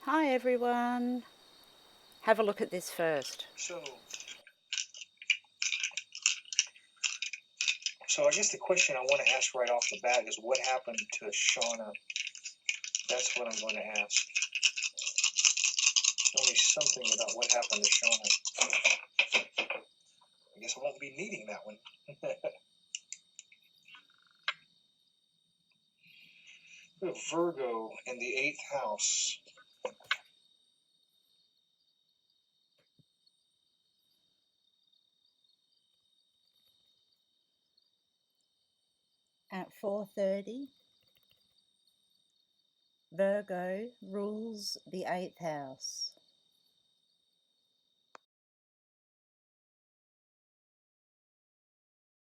Hi everyone. Have a look at this first. So I guess the question I want to ask right off the bat is what happened to Shanna? That's what I'm going to ask. Tell me something about what happened to Shanna. I guess I won't be needing that one. We have Virgo in the 8th house. At 4:30, Virgo rules the 8th house.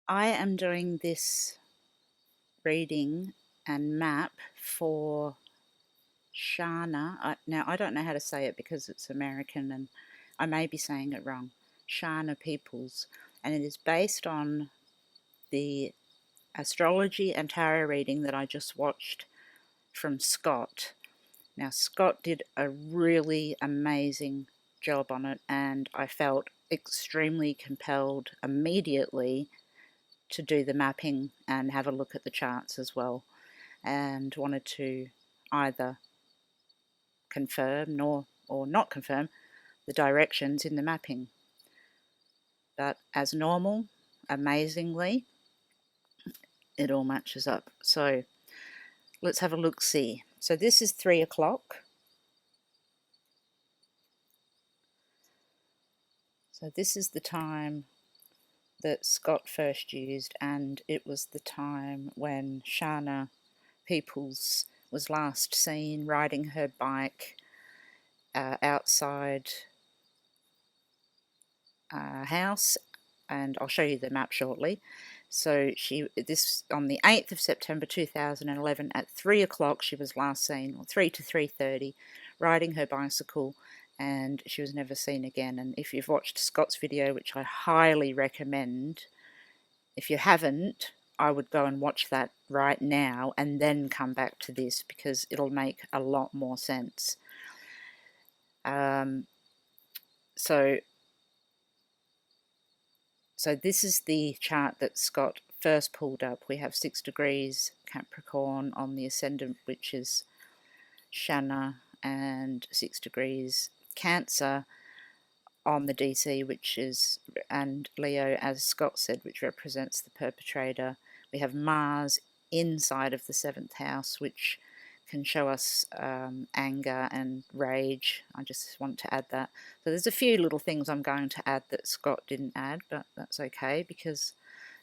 I am doing this reading and map for Shanna. Now, I don't know how to say it because it's American and I may be saying it wrong. Shanna Peoples. And it is based on the astrology and tarot reading that I just watched from Scott. Now, Scott did a really amazing job on it, and I felt extremely compelled immediately to do the mapping and have a look at the charts as well, and wanted to either confirm or not confirm the directions in the mapping. But as normal, amazingly, it all matches up. So let's have a look-see. So this is 3 o'clock. So this is the time that Scott first used, and it was the time when Shanna Peoples was last seen riding her bike outside a house, and I'll show you the map shortly. So this on the 8th of September 2011 at 3 o'clock she was last seen, or 3 to 3:30, riding her bicycle, and she was never seen again. And if you've watched Scott's video, which I highly recommend, if you haven't, I would go and watch that right now and then come back to this because it'll make a lot more sense. So this is the chart that Scott first pulled up. We have 6 degrees Capricorn on the ascendant, which is Shanna, and 6 degrees Cancer on the DC, which is, and Leo, as Scott said, which represents the perpetrator. We have Mars inside of the 7th house, which can show us anger and rage. I just want to add that. So there's a few little things I'm going to add that Scott didn't add, but that's okay because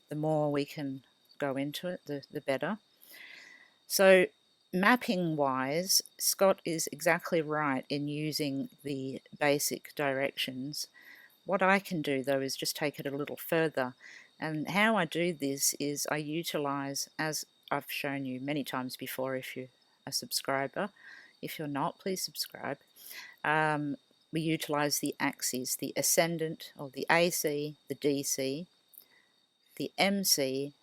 the more we can go into it, the better. So mapping wise, Scott is exactly right in using the basic directions. What I can do though is just take it a little further, and how I do this is I utilize, as I've shown you many times before if you're a subscriber. If you're not, please subscribe. We utilize the axes, the ascendant, or the AC, the DC, the MC,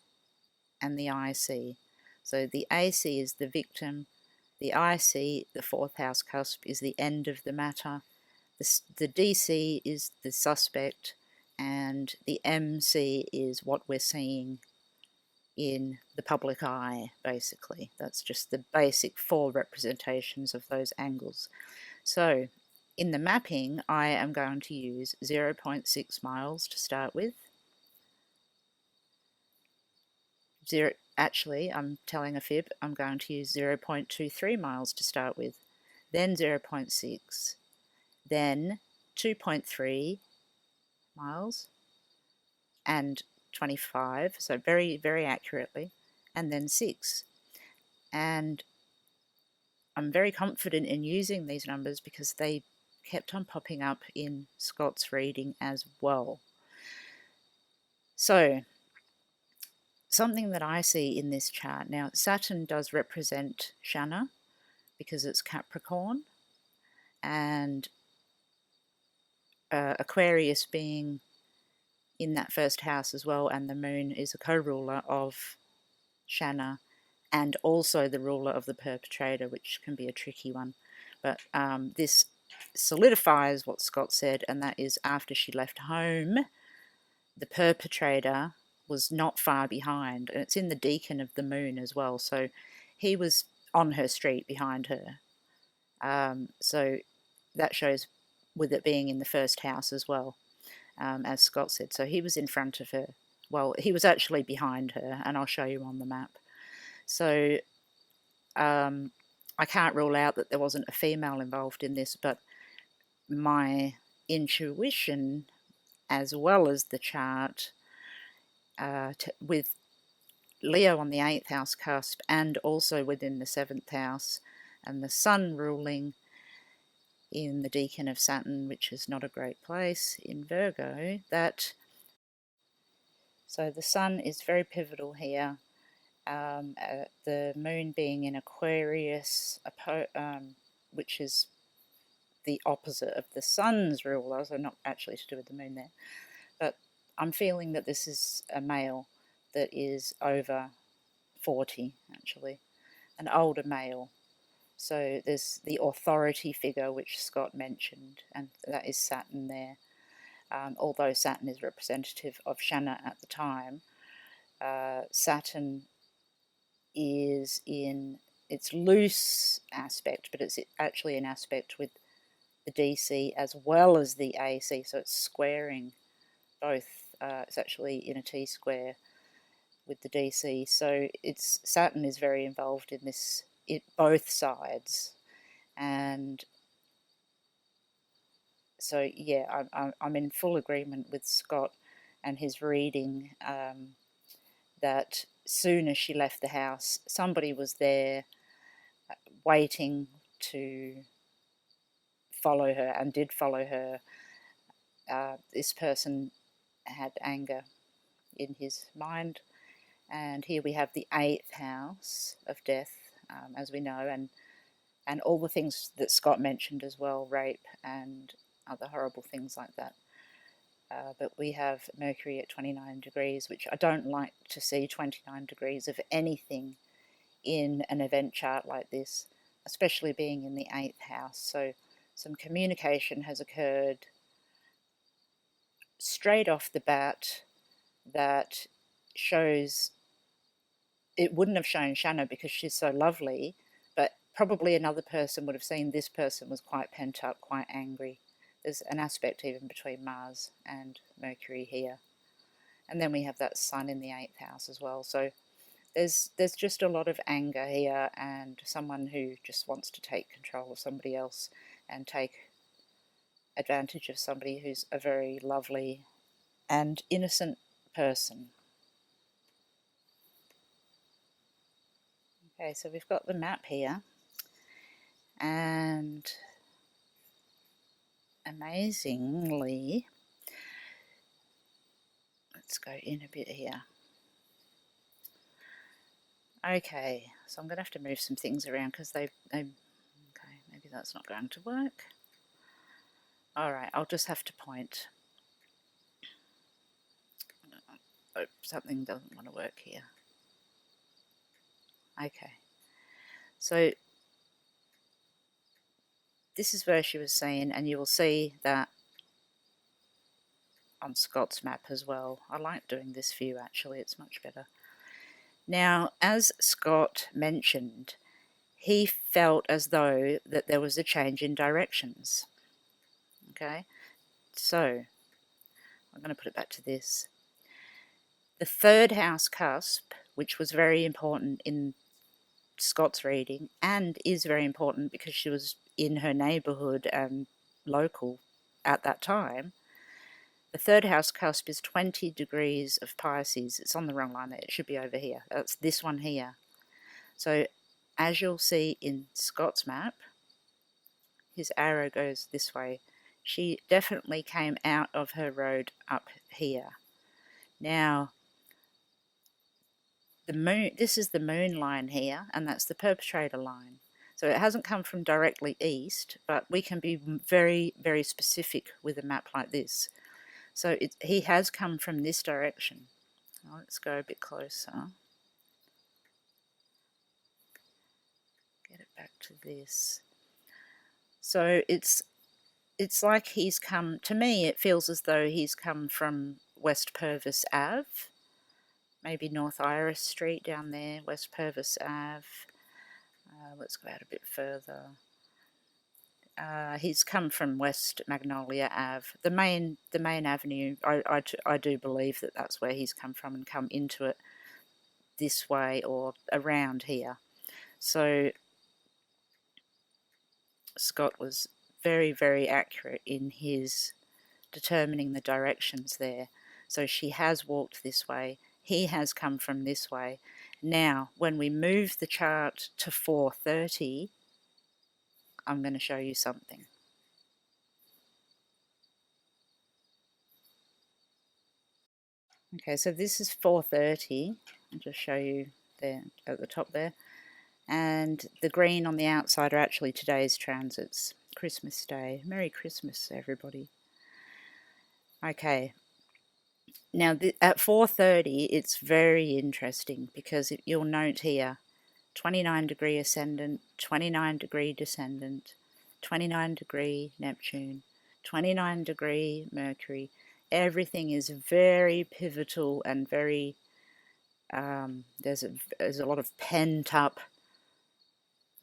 and the IC. So the AC is the victim, the IC, the 4th house cusp, is the end of the matter, the DC is the suspect, and the MC is what we're seeing in the public eye, basically. That's just the basic 4 representations of those angles. So in the mapping, I am going to use 0.6 miles to start with. Actually, I'm telling a fib. I'm going to use 0.23 miles to start with, then 0.6, then 2.3 miles, and 25, so very, very accurately, and then 6. And I'm very confident in using these numbers because they kept on popping up in Scott's reading as well. So something that I see in this chart, now Saturn does represent Shanna because it's Capricorn, and Aquarius being in that first house as well, and the moon is a co-ruler of Shanna and also the ruler of the perpetrator, which can be a tricky one. But this solidifies what Scott said, and that is after she left home, the perpetrator was not far behind, and it's in the decan of the moon as well, so he was on her street behind her. So that shows with it being in the first house as well, as Scott said. So he was in front of her. Well, he was actually behind her, and I'll show you on the map. So I can't rule out that there wasn't a female involved in this, but my intuition, as well as the chart, with Leo on the 8th house cusp and also within the 7th house, and the sun ruling in the decan of Saturn, which is not a great place, in Virgo, that so the sun is very pivotal here. The moon being in Aquarius, which is the opposite of the sun's rule, so not actually to do with the moon there, but I'm feeling that this is a male that is over 40, actually, an older male. So there's the authority figure, which Scott mentioned, and that is Saturn there. Although Saturn is representative of Shanna at the time, Saturn is in its loose aspect, but it's actually an aspect with the DC as well as the AC, so it's squaring both. It's actually in a T square with the DC, so Saturn is very involved in this, both sides, and so yeah, I'm in full agreement with Scott and his reading, that soon as she left the house, somebody was there waiting to follow her and did follow her. This person had anger in his mind, and here we have the 8th house of death, as we know, and all the things that Scott mentioned as well, rape and other horrible things like that. But we have Mercury at 29 degrees, which I don't like to see 29 degrees of anything in an event chart like this, especially being in the 8th house. So some communication has occurred straight off the bat that shows, it wouldn't have shown Shanna because she's so lovely, but probably another person would have seen this person was quite pent up, quite angry. There's an aspect even between Mars and Mercury here. And then we have that sun in the 8th house as well. So there's just a lot of anger here, and someone who just wants to take control of somebody else and take advantage of somebody who's a very lovely and innocent person. Okay, so we've got the map here, and amazingly, let's go in a bit here. Okay, so I'm going to have to move some things around because okay, maybe that's not going to work. Alright, I'll just have to point. Oh, something doesn't want to work here. Okay, so this is where she was saying, and you will see that on Scott's map as well. I like doing this view actually, it's much better. Now, as Scott mentioned, he felt as though that there was a change in directions. Okay, so I'm going to put it back to this. The 3rd house cusp, which was very important in Scott's reading and is very important because she was in her neighbourhood and local at that time. The 3rd house cusp is 20 degrees of Pisces. It's on the wrong line there. It should be over here. That's this one here. So as you'll see in Scott's map, his arrow goes this way. She definitely came out of her road up here. Now, the moon, this is the moon line here, and that's the perpetrator line. So it hasn't come from directly east, but we can be very, very specific with a map like this. So he has come from this direction. Now let's go a bit closer. Get it back to this. So it's like he's come, to me it feels as though he's come from West Purvis Ave, maybe North Iris Street down there, West Purvis Ave. Let's go out a bit further. He's come from West Magnolia Ave, the main avenue. I do believe that that's where he's come from and come into it this way or around here. So Scott was very, very accurate in his determining the directions there. So she has walked this way. He has come from this way. Now, when we move the chart to 4:30, I'm going to show you something. Okay, so this is 4:30. I'll just show you there at the top there. And the green on the outside are actually today's transits. Christmas Day. Merry Christmas, everybody. Okay. Now, at 4:30, it's very interesting because you'll note here 29-degree ascendant, 29-degree descendant, 29-degree Neptune, 29-degree Mercury. Everything is very pivotal and very, there's a lot of pent up,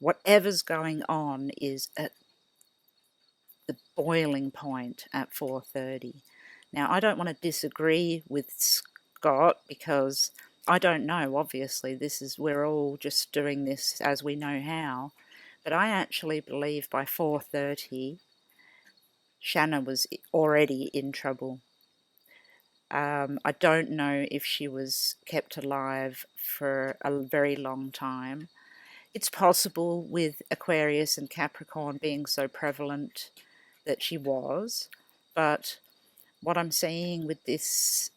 whatever's going on is at the boiling point at 4:30. Now, I don't want to disagree with Scott because I don't know, obviously. We're all just doing this as we know how. But I actually believe by 4:30, Shanna was already in trouble. I don't know if she was kept alive for a very long time. It's possible with Aquarius and Capricorn being so prevalent that she was, but what I'm seeing with this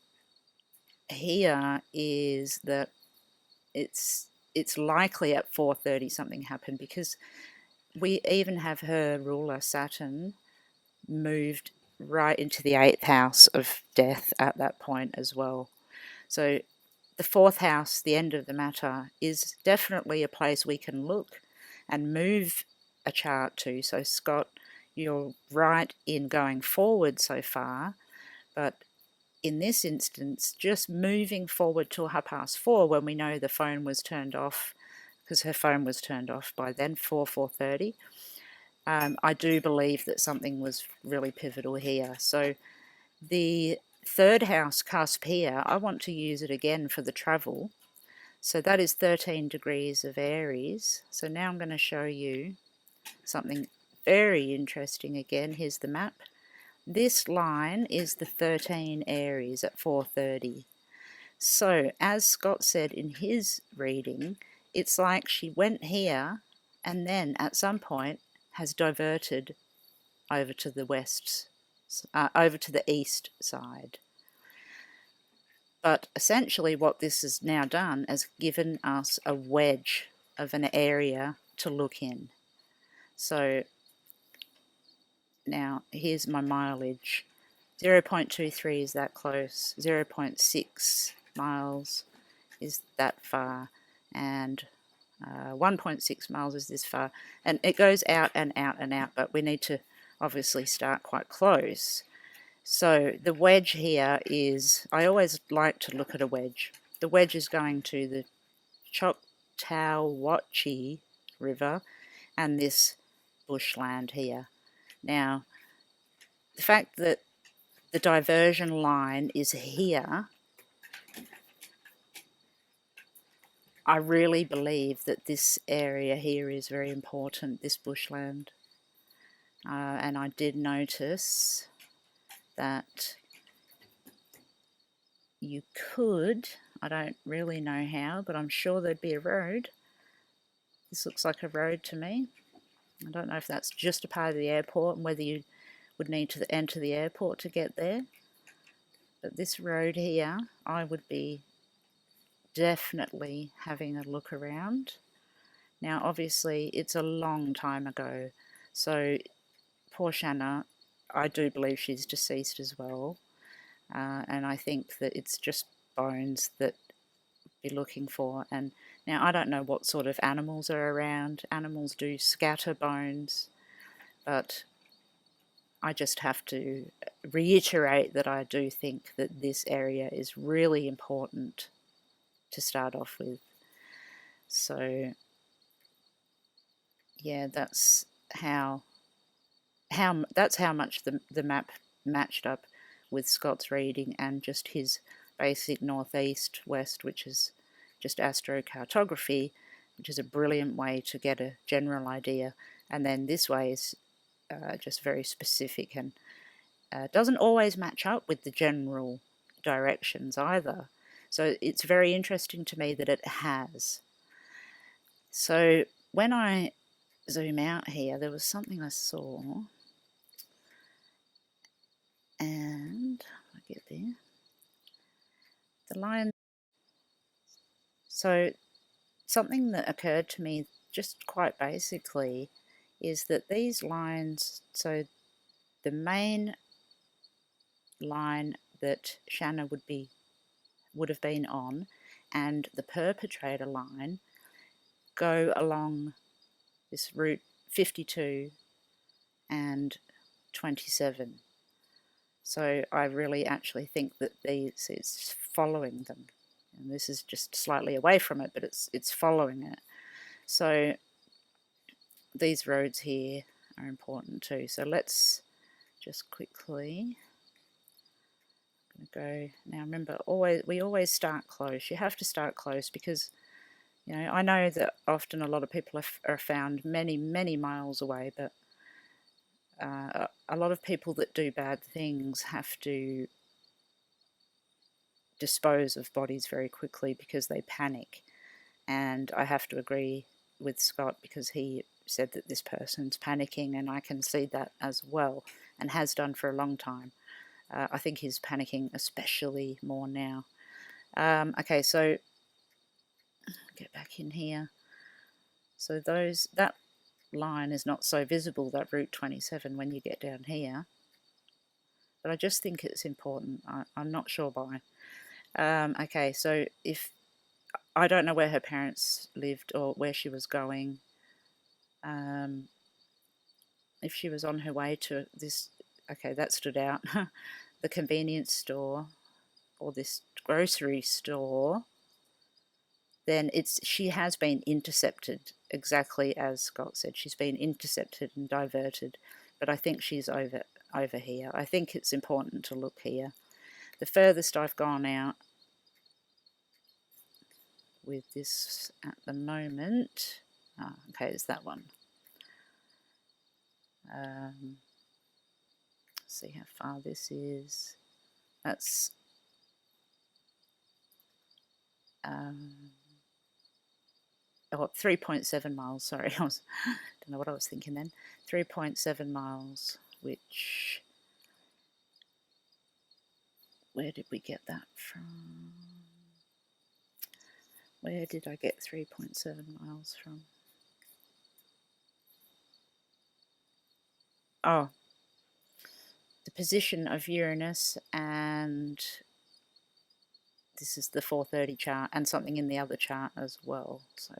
here is that it's likely at 4:30 something happened because we even have her ruler Saturn moved right into the 8th house of death at that point as well. So the 4th house, the end of the matter, is definitely a place we can look and move a chart to. So Scott, you're right in going forward so far, but in this instance, just moving forward till 4:30 when we know the phone was turned off, because her phone was turned off by then, 4:30. I do believe that something was really pivotal here. So the 3rd house cusp here, I want to use it again for the travel. So that is 13 degrees of Aries. So now I'm going to show you something very interesting again. Here's the map. This line is the 13 Aries at 4:30. So, as Scott said in his reading, it's like she went here and then at some point has diverted over to the over to the east side. But essentially what this has now done is given us a wedge of an area to look in. So now here's my mileage. 0.23 is that close, 0.6 miles is that far, and 1.6 miles is this far, and it goes out and out and out, but we need to obviously start quite close. So the wedge here is, I always like to look at a wedge. The wedge is going to the Choctawhatchee River and this bushland here. Now, the fact that the diversion line is here, I really believe that this area here is very important, this bushland. And I did notice that you could, I don't really know how, but I'm sure there'd be a road. This looks like a road to me. I don't know if that's just a part of the airport and whether you would need to enter the airport to get there. But this road here, I would be definitely having a look around. Now, obviously, it's a long time ago, so poor Shanna, I do believe she's deceased as well, and I think that it's just bones that we'll be looking for. And now I don't know what sort of animals are around. Animals do scatter bones. but I just have to reiterate that I do think that this area is really important to start off with. So yeah, that's how much the map matched up with Scott's reading and just his basic northeast west, which is just astrocartography, which is a brilliant way to get a general idea. And then this way is just very specific and doesn't always match up with the general directions either. So it's very interesting to me that it has. So when I zoom out here, there was something I saw, and I get there. The line. So something that occurred to me just quite basically is that these lines, so the main line that Shanna would have been on and the perpetrator line go along this route 52 and 27. So I really actually think that it's following them. And this is just slightly away from it, but it's following it. So these roads here are important too. So let's just quickly go now. Remember, we always start close. You have to start close because, you know, I know that often a lot of people are found many, many miles away, but a lot of people that do bad things have to dispose of bodies very quickly because they panic. And I have to agree with Scott because he said that this person's panicking, and I can see that as well, and has done for a long time. I think he's panicking especially more now. Okay, so get back in here. So that line is not so visible, that Route 27, when you get down here. But I just think it's important. I'm not sure why. Okay, so if I don't know where her parents lived or where she was going. If she was on her way to this, okay, that stood out, the convenience store or this grocery store, then she has been intercepted, exactly as Scott said. She's been intercepted and diverted, but I think she's over here. I think it's important to look here. The furthest I've gone out with this at the moment, okay, it's that one. See how far this is. That's 3.7 miles. Sorry, don't know what I was thinking then. 3.7 miles, which, where did we get that from? Where did I get 3.7 miles from? Oh, the position of Uranus, and this is the 430 chart and something in the other chart as well. So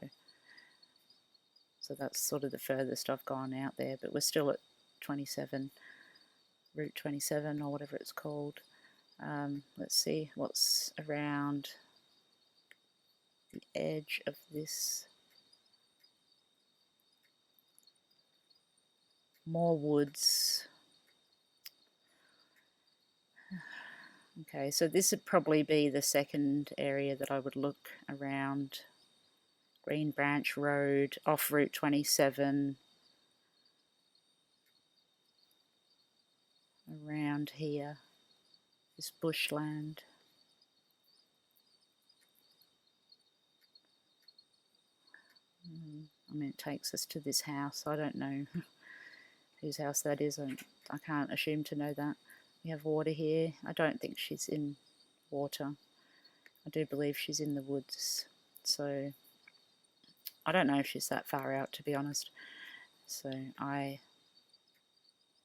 that's sort of the furthest I've gone out there, but we're still at 27, Route 27 or whatever it's called. Let's see what's around the edge of this. More woods. Okay, so this would probably be the second area that I would look around. Green Branch Road, off Route 27. Around here, this bushland. I mean, it takes us to this house. I don't know whose house that is. I can't assume to know that. We have water here. I don't think she's in water. I do believe she's in the woods. So I don't know if she's that far out, to be honest. So I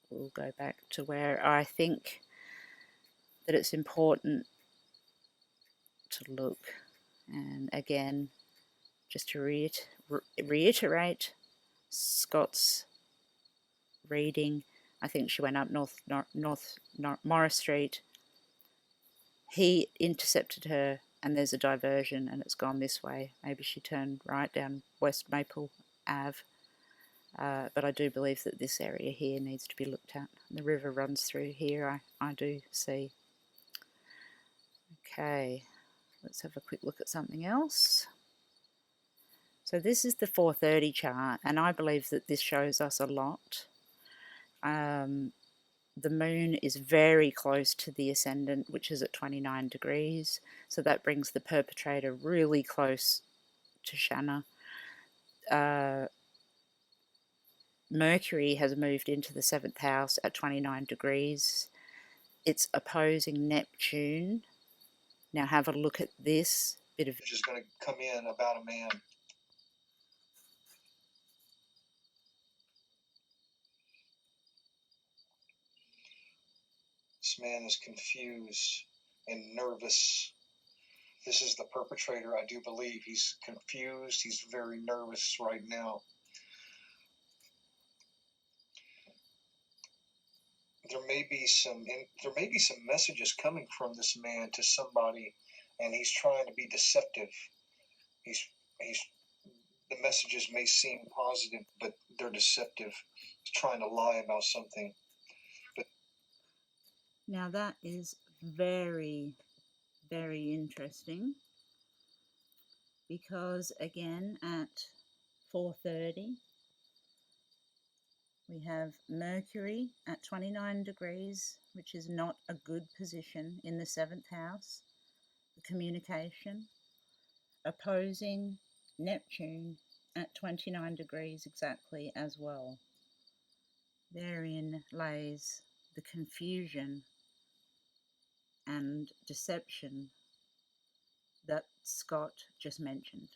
will go back to where I think that it's important to look. And again, just to reiterate Scott's reading. I think she went up North Morris Street. He intercepted her, and there's a diversion, and it's gone this way. Maybe she turned right down West Maple Ave. But I do believe that this area here needs to be looked at. The river runs through here, I do see. Okay, let's have a quick look at something else. So this is the 4:30 chart, and I believe that this shows us a lot. The moon is very close to the ascendant, which is at 29 degrees. So that brings the perpetrator really close to Shanna. Mercury has moved into the 7th house at 29 degrees. It's opposing Neptune. Now have a look at this bit of... Which is going to come in about a man. This man is confused and nervous. This is the perpetrator, I do believe. He's confused. He's very nervous right now. There may be some messages coming from this man to somebody, and he's trying to be deceptive. He's the messages may seem positive, but they're deceptive. He's trying to lie about something. Now that is very, very interesting, because again at 4:30 we have Mercury at 29 degrees, which is not a good position in the 7th house, the communication, opposing Neptune at 29 degrees exactly as well. Therein lays the confusion and deception that Scott just mentioned.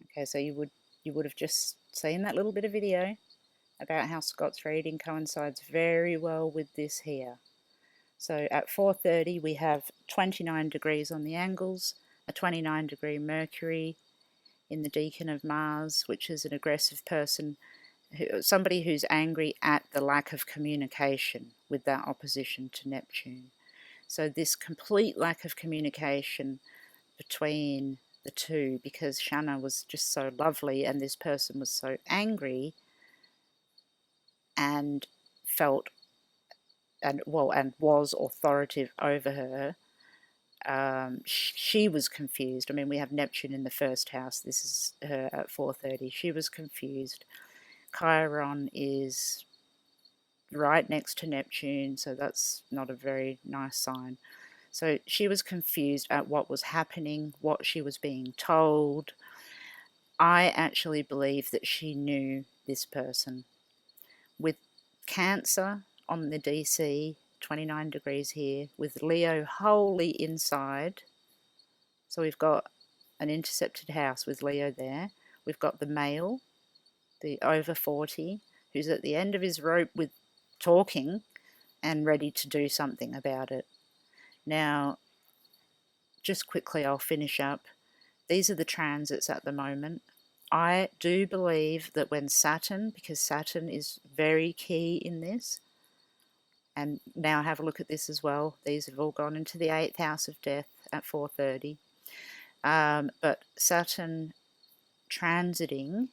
Okay, so you would have just seen that little bit of video about how Scott's reading coincides very well with this here. So at 4:30 we have 29 degrees on the angles, a 29 degree Mercury in the decan of Mars, which is an aggressive person, somebody who's angry at the lack of communication with that opposition to Neptune. So this complete lack of communication between the two, because Shanna was just so lovely and this person was so angry and felt and was authoritative over her. She was confused. I mean, we have Neptune in the 1st house. This is her at 4:30. She was confused. Chiron is right next to Neptune, so that's not a very nice sign. So she was confused at what was happening, what she was being told. I actually believe that she knew this person. With Cancer on the DC, 29 degrees here, with Leo wholly inside. So we've got an intercepted house with Leo there. We've got the male, the over 40, who's at the end of his rope with talking and ready to do something about it. Now, just quickly, I'll finish up. These are the transits at the moment. I do believe that when Saturn, because Saturn is very key in this, and now have a look at this as well. These have all gone into the 8th house of death at 4:30. But Saturn transiting,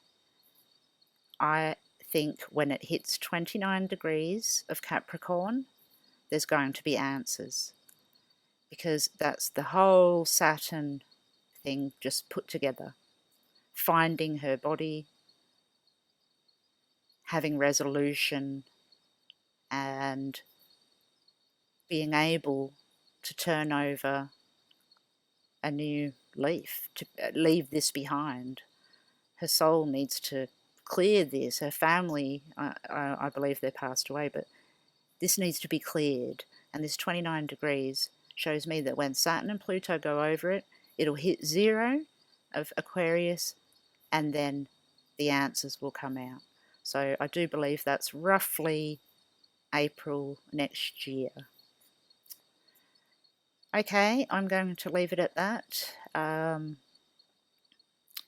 I think when it hits 29 degrees of Capricorn, there's going to be answers. Because that's the whole Saturn thing just put together. Finding her body, having resolution, and being able to turn over a new leaf, to leave this behind. Her soul needs to clear this. Her family, I believe they're passed away, but this needs to be cleared. And this 29 degrees shows me that when Saturn and Pluto go over it, it'll hit 0 of Aquarius, and then the answers will come out. So I do believe that's roughly April next year. Okay, I'm going to leave it at that.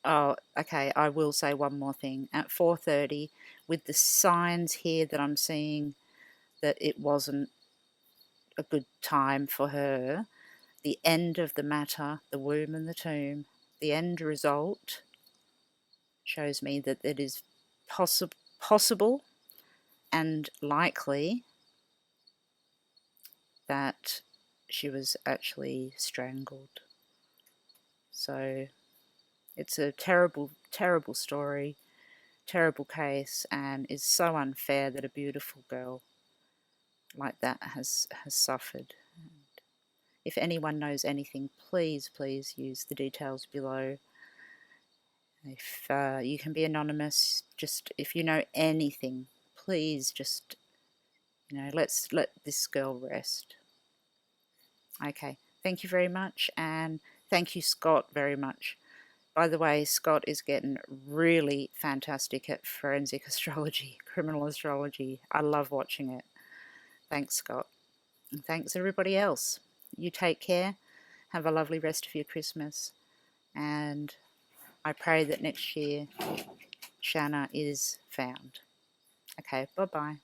Okay, I will say one more thing. At 4:30, with the signs here that I'm seeing that it wasn't a good time for her, the end of the matter, the womb and the tomb, the end result shows me that it is possible and likely that she was actually strangled. So it's a terrible, terrible story, terrible case, and it's so unfair that a beautiful girl like that has suffered. And if anyone knows anything, please use the details below. If you can be anonymous, just if you know anything, please just, let's let this girl rest. Okay, thank you very much, and thank you, Scott, very much. By the way, Scott is getting really fantastic at forensic astrology, criminal astrology. I love watching it. Thanks, Scott. And thanks, everybody else. You take care. Have a lovely rest of your Christmas. And I pray that next year Shanna is found. Okay, bye-bye.